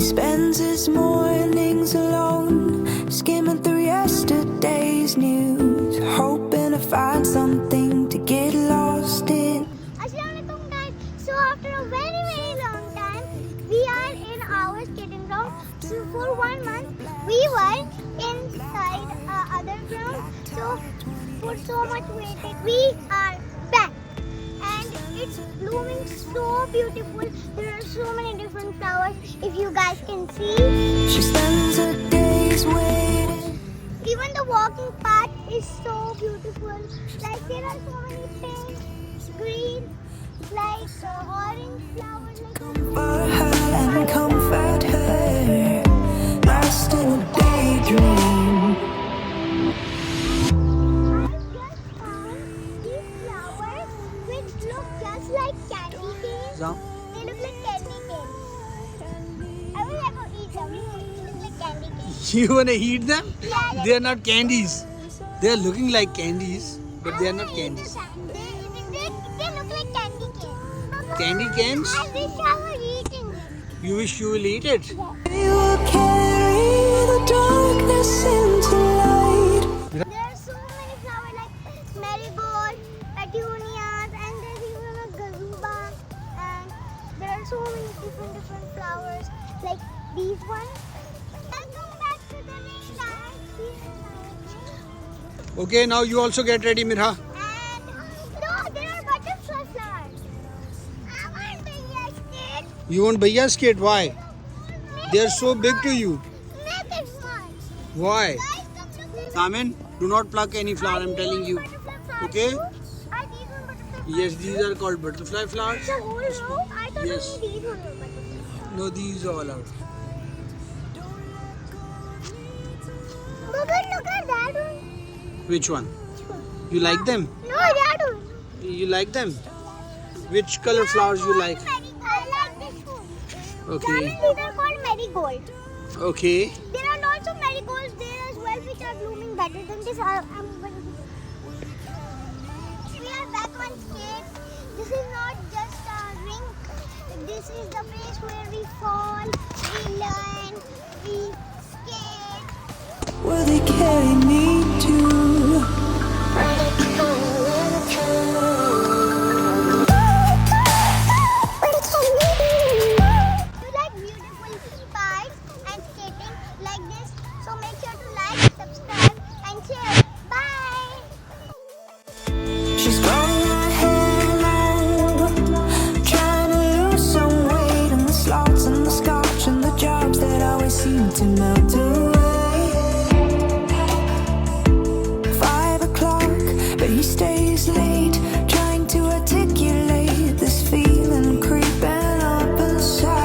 spends his mornings alone, skimming through yesterday's news, hoping to find something to get lost in. Assalamualaikum guys. So after a very long time, we are in our skating ground. So for 1 month, we were inside other ground. So for so much waiting, we are back. And it's blooming so beautiful. There are so many different flowers, if you guys can see. She spends her days waiting. Even the walking path is so beautiful. Like there are so many pink, green, like orange flowers. For her and comfort her, lost in a daydream. I just found these flowers which look just like candy canes. They look like candy canes. I will have to eat them. They look like candy canes. You wanna eat them? Yeah, They are not candies. They are looking like candies, but they are not candies. They look like candy canes. Candy canes? I wish I were eating it. You wish you will eat it? We will carry the darkness into light. There are so many flowers like marigold, petunias, and there's even a garuba. And there are so many different flowers like these ones. Welcome back to the Rink. Okay, now you also get ready, Mirha. And no, there are butterfly flowers. I want to skate. You want Bhaiya skate? Why? They are so big to you. Make it fun. Why? Guys, come look. Amen. Do not pluck any flower, I'm telling you. Butterfly flowers Okay? too. Are these one butterfly? Yes, these are called butterfly flowers. The whole row? I thought Yes. only these were butterfly. No, these all are. Look at that one. Which one? You like them? No, that one. You like them? Which color flowers you like? I like this one. Okay. These are called marigold. Okay. There are lots of marigolds there as well which are blooming better than this. We are back on skate. This is not just a rink. This is the place where we fall, we learn, we skate. Will they carry me to? You like beautiful parks and skating like this, so make sure to like, subscribe and share. Bye! She's growing her hair long, trying to lose some weight, and the slots and the scotch and the jobs that always seem to melt away. 5 o'clock, but he stays late.